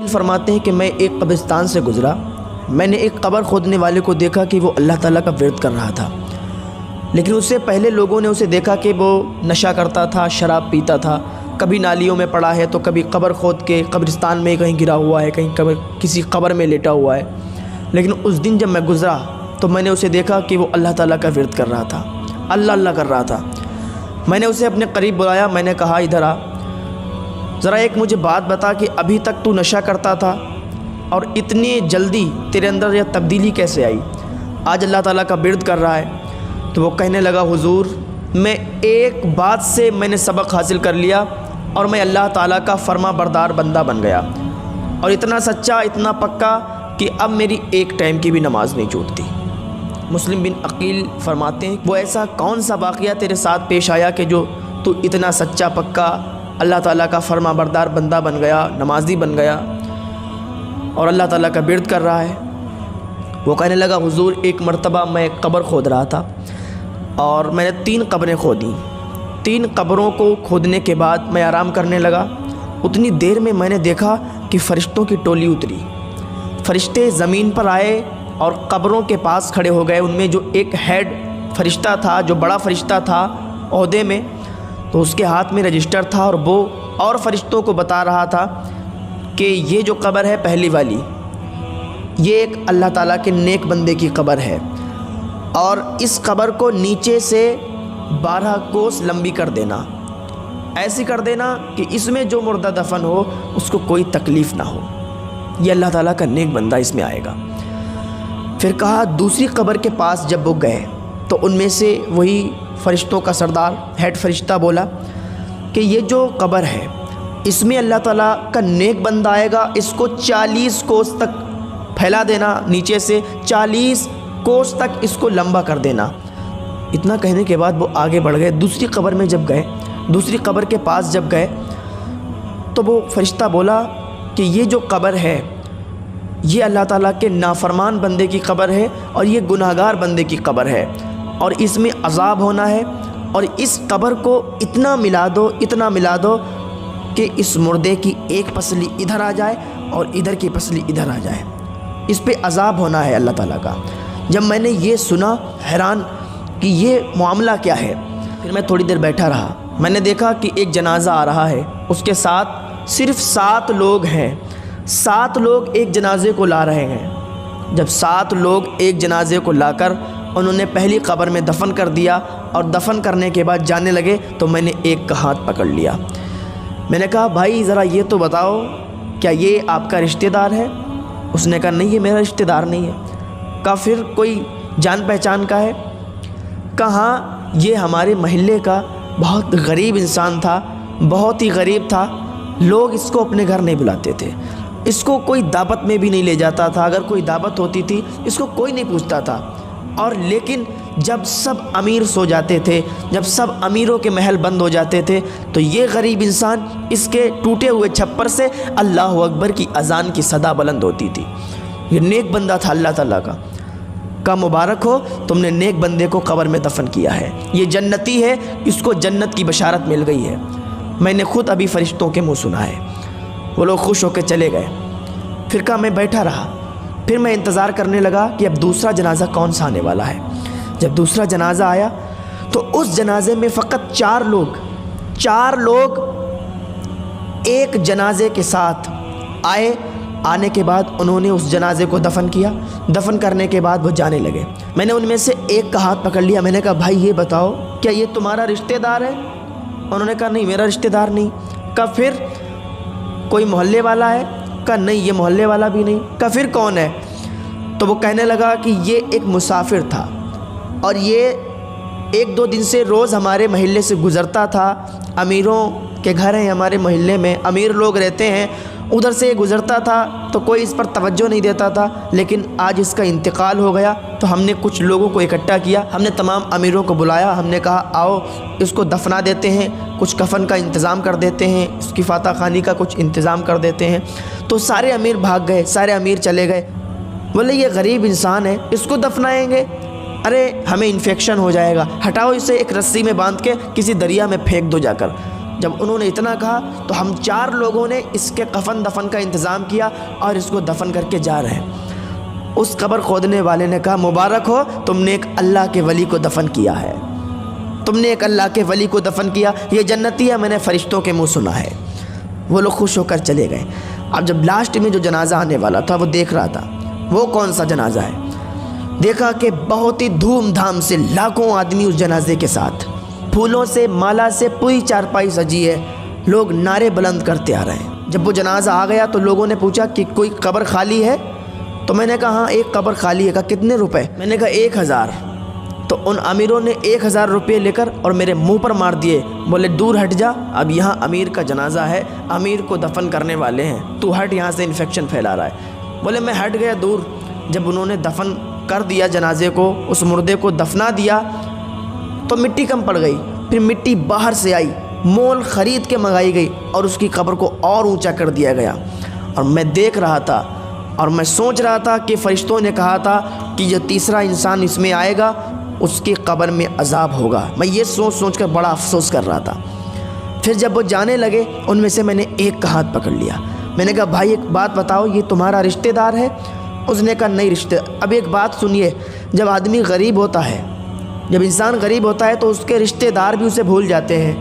فرماتے ہیں کہ میں ایک قبرستان سے گزرا، میں نے ایک قبر کھودنے والے کو دیکھا کہ وہ اللہ تعالیٰ کا ورد کر رہا تھا، لیکن اس سے پہلے لوگوں نے اسے دیکھا کہ وہ نشہ کرتا تھا، شراب پیتا تھا، کبھی نالیوں میں پڑا ہے تو کبھی قبر کھود کے قبرستان میں کہیں گرا ہوا ہے، کہیں کسی قبر میں لیٹا ہوا ہے۔ لیکن اس دن جب میں گزرا تو میں نے اسے دیکھا کہ وہ اللہ تعالیٰ کا ورد کر رہا تھا، اللہ اللہ کر رہا تھا۔ میں نے اسے اپنے قریب بلایا، میں نے کہا ادھر آ، ذرا ایک مجھے بات بتا کہ ابھی تک تو نشہ کرتا تھا اور اتنی جلدی تیرے اندر یہ تبدیلی کیسے آئی، آج اللہ تعالیٰ کا ورد کر رہا ہے؟ تو وہ کہنے لگا حضور میں ایک بات سے میں نے سبق حاصل کر لیا اور میں اللہ تعالیٰ کا فرما بردار بندہ بن گیا، اور اتنا سچا اتنا پکا کہ اب میری ایک ٹائم کی بھی نماز نہیں چھوٹتی۔ مسلم بن عقیل فرماتے ہیں وہ ایسا کون سا واقعہ تیرے ساتھ پیش آیا کہ جو تو اتنا سچا پکا اللہ تعالیٰ کا فرما بردار بندہ بن گیا، نمازی بن گیا اور اللہ تعالیٰ کا ورد کر رہا ہے؟ وہ کہنے لگا حضور ایک مرتبہ میں قبر کھود رہا تھا اور میں نے 3 قبریں کھودیں۔ 3 قبروں کو کھودنے کے بعد میں آرام کرنے لگا، اتنی دیر میں نے دیکھا کہ فرشتوں کی ٹولی اتری، فرشتے زمین پر آئے اور قبروں کے پاس کھڑے ہو گئے۔ ان میں جو ایک ہیڈ فرشتہ تھا، جو بڑا فرشتہ تھا عہدے میں، تو اس کے ہاتھ میں رجسٹر تھا اور وہ اور فرشتوں کو بتا رہا تھا کہ یہ جو قبر ہے پہلی والی، یہ ایک اللہ تعالیٰ کے نیک بندے کی قبر ہے، اور اس قبر کو نیچے سے 12 کوس لمبی کر دینا، ایسی کر دینا کہ اس میں جو مردہ دفن ہو اس کو کوئی تکلیف نہ ہو، یہ اللہ تعالیٰ کا نیک بندہ اس میں آئے گا۔ پھر کہا دوسری قبر کے پاس جب وہ گئے تو ان میں سے وہی فرشتوں کا سردار ہیڈ فرشتہ بولا کہ یہ جو قبر ہے اس میں اللہ تعالیٰ کا نیک بندہ آئے گا، اس کو 40 کوس تک پھیلا دینا، نیچے سے 40 کوس تک اس کو لمبا کر دینا۔ اتنا کہنے کے بعد وہ آگے بڑھ گئے، دوسری قبر میں جب گئے، دوسری قبر کے پاس جب گئے تو وہ فرشتہ بولا کہ یہ جو قبر ہے یہ اللہ تعالیٰ کے نافرمان بندے کی قبر ہے اور یہ گناہگار بندے کی قبر ہے، اور اس میں عذاب ہونا ہے، اور اس قبر کو اتنا ملا دو، اتنا ملا دو کہ اس مردے کی ایک پسلی ادھر آ جائے اور ادھر کی پسلی ادھر آ جائے، اس پہ عذاب ہونا ہے اللہ تعالیٰ کا۔ جب میں نے یہ سنا حیران کہ یہ معاملہ کیا ہے، پھر میں تھوڑی دیر بیٹھا رہا، میں نے دیکھا کہ ایک جنازہ آ رہا ہے، اس کے ساتھ صرف 7 لوگ ہیں، 7 لوگ ایک جنازے کو لا رہے ہیں۔ جب 7 لوگ ایک جنازے کو لا کر انہوں نے پہلی قبر میں دفن کر دیا اور دفن کرنے کے بعد جانے لگے تو میں نے ایک کا ہاتھ پکڑ لیا، میں نے کہا بھائی ذرا یہ تو بتاؤ کیا یہ آپ کا رشتہ دار ہے؟ اس نے کہا نہیں یہ میرا رشتہ دار نہیں ہے۔ کہا پھر کوئی جان پہچان کا ہے؟ کہا یہ ہمارے محلے کا بہت غریب انسان تھا، بہت ہی غریب تھا، لوگ اس کو اپنے گھر نہیں بلاتے تھے، اس کو کوئی دعوت میں بھی نہیں لے جاتا تھا، اگر کوئی دعوت ہوتی تھی اس کو کوئی نہیں پوچھتا تھا، اور لیکن جب سب امیر سو جاتے تھے، جب سب امیروں کے محل بند ہو جاتے تھے تو یہ غریب انسان اس کے ٹوٹے ہوئے چھپر سے اللہ اکبر کی اذان کی صدا بلند ہوتی تھی۔ یہ نیک بندہ تھا اللہ تعالیٰ کا۔ کا مبارک ہو تم نے نیک بندے کو قبر میں دفن کیا ہے، یہ جنتی ہے، اس کو جنت کی بشارت مل گئی ہے۔ میں نے خود ابھی فرشتوں کے منہ سنا ہے۔ وہ لوگ خوش ہو کے چلے گئے۔ پھر کہا میں بیٹھا رہا، پھر میں انتظار کرنے لگا کہ اب دوسرا جنازہ کون سا آنے والا ہے۔ جب دوسرا جنازہ آیا تو اس جنازے میں فقط 4 لوگ ایک جنازے کے ساتھ آئے۔ آنے کے بعد انہوں نے اس جنازے کو دفن کیا، دفن کرنے کے بعد وہ جانے لگے۔ میں نے ان میں سے ایک کا ہاتھ پکڑ لیا، میں نے کہا بھائی یہ بتاؤ کیا یہ تمہارا رشتہ دار ہے؟ انہوں نے کہا نہیں میرا رشتہ دار نہیں۔ کہا پھر کوئی محلے والا ہے؟ کہا نہیں یہ محلے والا بھی نہیں۔ کہا پھر کون ہے؟ تو وہ کہنے لگا کہ یہ ایک مسافر تھا اور یہ 1-2 دن سے روز ہمارے محلے سے گزرتا تھا، امیروں کے گھر ہیں ہمارے محلے میں، امیر لوگ رہتے ہیں، ادھر سے یہ گزرتا تھا تو کوئی اس پر توجہ نہیں دیتا تھا، لیکن آج اس کا انتقال ہو گیا تو ہم نے کچھ لوگوں کو اکٹھا کیا، ہم نے تمام امیروں کو بلایا، ہم نے کہا آؤ اس کو دفنا دیتے ہیں، کچھ کفن کا انتظام کر دیتے ہیں، اس کی فاتح خوانی کا کچھ انتظام کر دیتے ہیں۔ تو سارے امیر بھاگ گئے، سارے امیر چلے گئے، بولے یہ غریب انسان ہے اس کو دفنائیں گے، ارے ہمیں انفیکشن ہو جائے گا، ہٹاؤ اسے ایک رسی میں باندھ کے کسی دریا میں پھینک دو جا کر۔ جب انہوں نے اتنا کہا تو ہم 4 لوگوں نے اس کے کفن دفن کا انتظام کیا اور اس کو دفن کر کے جا رہے ہیں۔ اس قبر کھودنے والے نے کہا مبارک ہو، تم نے ایک اللہ کے ولی کو دفن کیا ہے، تم نے ایک اللہ کے ولی کو دفن کیا، یہ جنتی ہے، میں نے فرشتوں کے منہ سنا ہے۔ وہ لوگ خوش ہو کر چلے گئے۔ اب جب لاسٹ میں جو جنازہ آنے والا تھا وہ دیکھ رہا تھا وہ کون سا جنازہ ہے، دیکھا کہ بہت ہی دھوم دھام سے لاکھوں آدمی اس جنازے کے ساتھ، پھولوں سے مالا سے پوری چارپائی سجی ہے، لوگ نعرے بلند کرتے آ رہے ہیں۔ جب وہ جنازہ آ گیا تو لوگوں نے پوچھا کہ کوئی قبر خالی ہے؟ تو میں نے کہا ہاں ایک قبر خالی ہے۔ کہا کتنے روپے؟ میں نے کہا 1000۔ تو ان امیروں نے 1000 روپے لے کر اور میرے منہ پر مار دیے، بولے دور ہٹ جا، اب یہاں امیر کا جنازہ ہے، امیر کو دفن کرنے والے ہیں، تو ہٹ، یہاں سے انفیکشن پھیلا رہا ہے۔ بولے میں ہٹ گیا دور۔ جب انہوں نے دفن کر دیا جنازے کو، اس مردے کو دفنا دیا تو مٹی کم پڑ گئی، پھر مٹی باہر سے آئی، مول خرید کے منگائی گئی اور اس کی قبر کو اور اونچا کر دیا گیا۔ اور میں دیکھ رہا تھا اور میں سوچ رہا تھا کہ فرشتوں نے کہا تھا کہ جو تیسرا انسان اس میں آئے گا اس کی قبر میں عذاب ہوگا۔ میں یہ سوچ کر بڑا افسوس کر رہا تھا۔ پھر جب وہ جانے لگے ان میں سے میں نے ایک کا ہاتھ پکڑ لیا، میں نے کہا بھائی ایک بات بتاؤ، یہ تمہارا رشتہ دار ہے؟ اس نے کہا نہیں رشتہ۔ اب ایک بات سنیے، جب آدمی غریب ہوتا ہے، جب انسان غریب ہوتا ہے تو اس کے رشتہ دار بھی اسے بھول جاتے ہیں،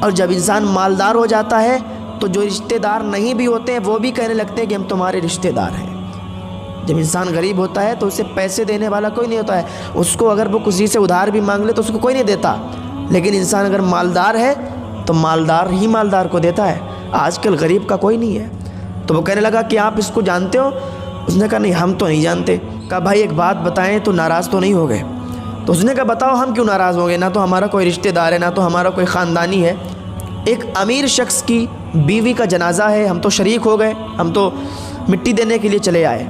اور جب انسان مالدار ہو جاتا ہے تو جو رشتہ دار نہیں بھی ہوتے ہیں وہ بھی کہنے لگتے ہیں کہ ہم تمہارے رشتہ دار ہیں۔ جب انسان غریب ہوتا ہے تو اسے پیسے دینے والا کوئی نہیں ہوتا ہے، اس کو اگر وہ کسی سے ادھار بھی مانگ لے تو اس کو کوئی نہیں دیتا، لیکن انسان اگر مالدار ہے تو مالدار ہی مالدار کو دیتا ہے۔ آج کل غریب کا کوئی نہیں ہے۔ تو وہ کہنے لگا کہ آپ اس کو جانتے ہو؟ اس نے کہا نہیں ہم تو نہیں جانتے۔ کہا بھائی ایک بات بتائیں تو ناراض تو نہیں ہو گئے؟ تو اس نے کہا بتاؤ ہم کیوں ناراض ہوں گے، نہ تو ہمارا کوئی رشتہ دار ہے، نہ تو ہمارا کوئی خاندانی ہے، ایک امیر شخص کی بیوی کا جنازہ ہے، ہم تو شریک ہو گئے، ہم تو مٹی دینے کے لیے چلے آئے۔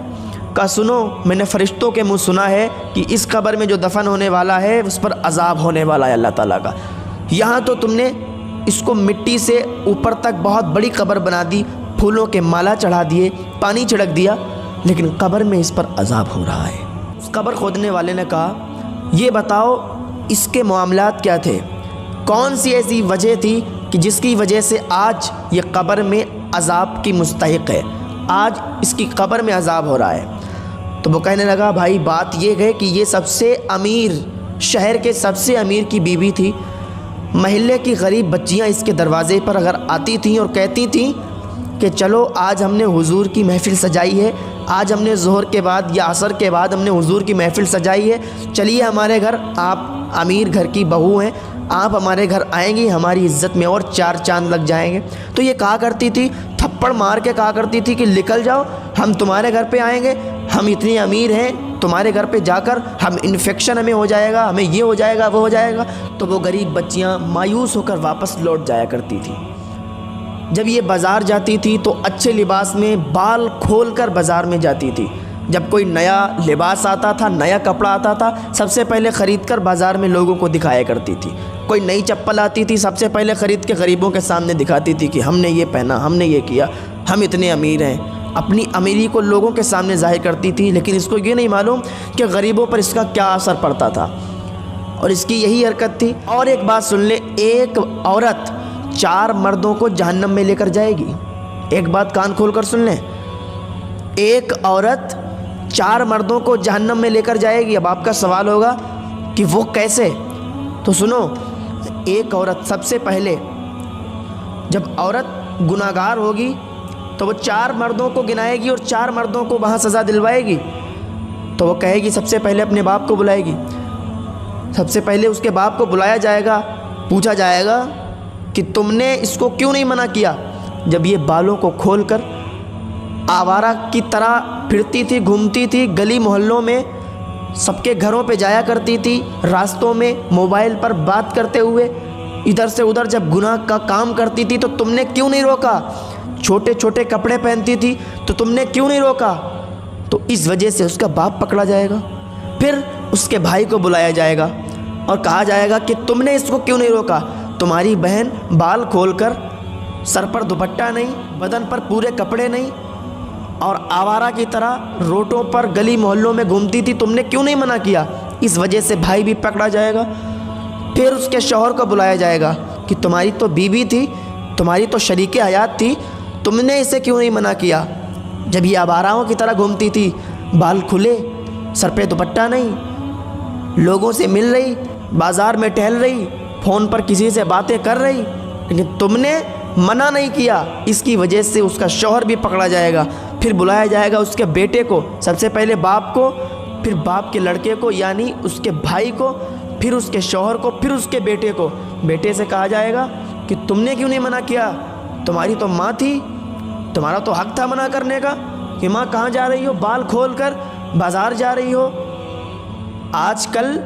کہا سنو، میں نے فرشتوں کے منہ سنا ہے کہ اس قبر میں جو دفن ہونے والا ہے اس پر عذاب ہونے والا ہے اللہ تعالیٰ کا۔ یہاں تو تم نے اس کو مٹی سے اوپر تک بہت بڑی قبر بنا دی، پھولوں کے مالا چڑھا دیے، پانی چھڑک دیا، لیکن قبر میں اس پر عذاب ہو رہا ہے۔ اس قبر کھودنے والے نے کہا یہ بتاؤ اس کے معاملات کیا تھے، کون سی ایسی وجہ تھی کہ جس کی وجہ سے آج یہ قبر میں عذاب کی مستحق ہے، آج اس کی قبر میں عذاب ہو رہا ہے؟ تو وہ کہنے لگا بھائی بات یہ ہے کہ یہ سب سے امیر، شہر کے سب سے امیر کی بیوی تھی، محلے کی غریب بچیاں اس کے دروازے پر اگر آتی تھیں اور کہتی تھیں کہ چلو آج ہم نے حضور کی محفل سجائی ہے، آج ہم نے ظہر کے بعد یا عصر کے بعد ہم نے حضور کی محفل سجائی ہے، چلیے ہمارے گھر، آپ امیر گھر کی بہو ہیں، آپ ہمارے گھر آئیں گی، ہماری عزت میں اور 4 چاند لگ جائیں گے۔ تو یہ کہا کرتی تھی، تھپڑ مار کے کہا کرتی تھی کہ نکل جاؤ، ہم تمہارے گھر پہ آئیں گے، ہم اتنے امیر ہیں، تمہارے گھر پہ جا کر ہم انفیکشن ہمیں ہو جائے گا، ہمیں یہ ہو جائے گا وہ ہو جائے گا۔ تو وہ غریب بچیاں مایوس ہو کر واپس لوٹ جایا کرتی تھی۔ جب یہ بازار جاتی تھی تو اچھے لباس میں بال کھول کر بازار میں جاتی تھی، جب کوئی نیا لباس آتا تھا، نیا کپڑا آتا تھا، سب سے پہلے خرید کر بازار میں لوگوں کو دکھایا کرتی تھی۔ کوئی نئی چپل آتی تھی، سب سے پہلے خرید کے غریبوں کے سامنے دکھاتی تھی کہ ہم نے یہ پہنا، ہم نے یہ کیا، ہم اتنے امیر ہیں، اپنی امیری کو لوگوں کے سامنے ظاہر کرتی تھی، لیکن اس کو یہ نہیں معلوم کہ غریبوں پر اس کا کیا اثر پڑتا تھا، اور اس کی یہی حرکت تھی۔ اور ایک بات سن لیں، ایک عورت 4 مردوں کو جہنم میں لے کر جائے گی۔ ایک بات کان کھول کر سن لیں، ایک عورت 4 مردوں کو جہنم میں لے کر جائے گی۔ اب آپ کا سوال ہوگا کہ وہ کیسے؟ تو سنو، ایک عورت سب سے پہلے جب عورت گناہگار ہوگی تو وہ 4 مردوں کو گنائے گی اور 4 مردوں کو وہاں سزا دلوائے گی۔ تو وہ کہے گی، سب سے پہلے اپنے باپ کو بلائے گی، سب سے پہلے اس کے باپ کو بلایا جائے گا، پوچھا جائے گا کہ تم نے اس کو کیوں نہیں منع کیا؟ جب یہ بالوں کو کھول کر آوارہ کی طرح پھرتی تھی، گھومتی تھی، گلی محلوں میں سب کے گھروں پہ جایا کرتی تھی، راستوں میں موبائل پر بات کرتے ہوئے ادھر سے ادھر جب گناہ کا کام کرتی تھی تو تم نے کیوں نہیں روکا؟ چھوٹے چھوٹے کپڑے پہنتی تھی تو تم نے کیوں نہیں روکا؟ تو اس وجہ سے اس کا باپ پکڑا جائے گا، پھر اس کے بھائی کو بلایا جائے گا اور کہا جائے گا کہ تم نے اس کو کیوں نہیں روکا؟ تمہاری بہن بال کھول کر، سر پر دوپٹہ نہیں، بدن پر پورے کپڑے نہیں، اور آوارہ کی طرح روڈوں پر گلی محلوں میں گھومتی تھی، تم نے کیوں نہیں منع کیا؟ اس وجہ سے بھائی بھی پکڑا جائے گا۔ پھر اس کے شوہر کو بلایا جائے گا کہ تمہاری تو بیوی تھی, تمہاری تو شریک حیات تھی, تم نے اسے کیوں نہیں منع کیا؟ جب یہ آواراؤں کی طرح گھومتی تھی, بال کھلے, سر پہ دوپٹہ نہیں, لوگوں سے مل رہی, بازار میں ٹہل رہی, فون پر کسی سے باتیں کر رہی, لیکن تم نے منع نہیں کیا. اس کی وجہ سے اس کا شوہر بھی پکڑا جائے گا, پھر بلایا جائے گا اس کے بیٹے کو, سب سے پہلے باپ کو, پھر باپ کے لڑکے کو یعنی اس کے بھائی کو, پھر اس کے شوہر کو, پھر اس کے بیٹے کو. بیٹے سے کہا جائے گا کہ تم نے کیوں نہیں منع کیا؟ تمہاری تو ماں تھی, تمہارا تو حق تھا منع کرنے کا, کہ ماں کہاں جا رہی ہو, بال کھول کر بازار جا رہی ہو. آج کل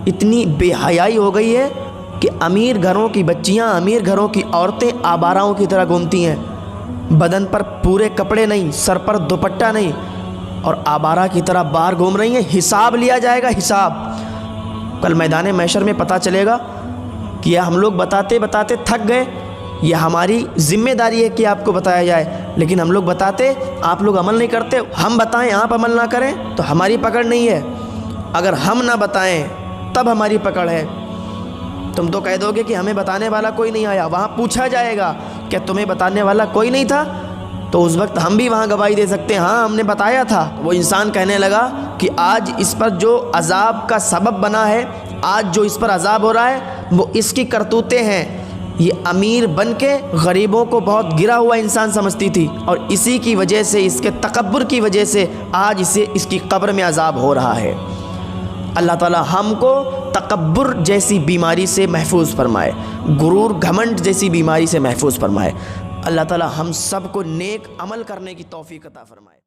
اتنی بے حیائی ہو گئی ہے کہ امیر گھروں کی بچیاں, امیر گھروں کی عورتیں آواراؤں کی طرح گھومتی ہیں, بدن پر پورے کپڑے نہیں, سر پر دوپٹہ نہیں, اور آوارہ کی طرح باہر گھوم رہی ہیں. حساب لیا جائے گا, حساب. کل میدان محشر میں پتہ چلے گا کہ یہ ہم لوگ بتاتے بتاتے تھک گئے, یہ ہماری ذمہ داری ہے کہ آپ کو بتایا جائے, لیکن ہم لوگ بتاتے, آپ لوگ عمل نہیں کرتے. ہم بتائیں, آپ عمل نہ کریں تو ہماری پکڑ نہیں ہے. اگر ہم نہ بتائیں تب ہماری پکڑ ہے. تم تو کہہ دو گے کہ ہمیں بتانے والا کوئی نہیں آیا. وہاں پوچھا جائے گا کہ تمہیں بتانے والا کوئی نہیں تھا, تو اس وقت ہم بھی وہاں گواہی دے سکتے ہیں, ہاں ہم نے بتایا تھا. وہ انسان کہنے لگا کہ آج اس پر جو عذاب کا سبب بنا ہے, آج جو اس پر عذاب ہو رہا ہے, وہ اس کی کرتوتیں ہیں. یہ امیر بن کے غریبوں کو بہت گرا ہوا انسان سمجھتی تھی, اور اسی کی وجہ سے, اس کے تکبر کی وجہ سے آج اسے اس کی قبر میں عذاب ہو رہا ہے. اللہ تعالی ہم کو تکبر جیسی بیماری سے محفوظ فرمائے, غرور گھمنڈ جیسی بیماری سے محفوظ فرمائے. اللہ تعالی ہم سب کو نیک عمل کرنے کی توفیق عطا فرمائے.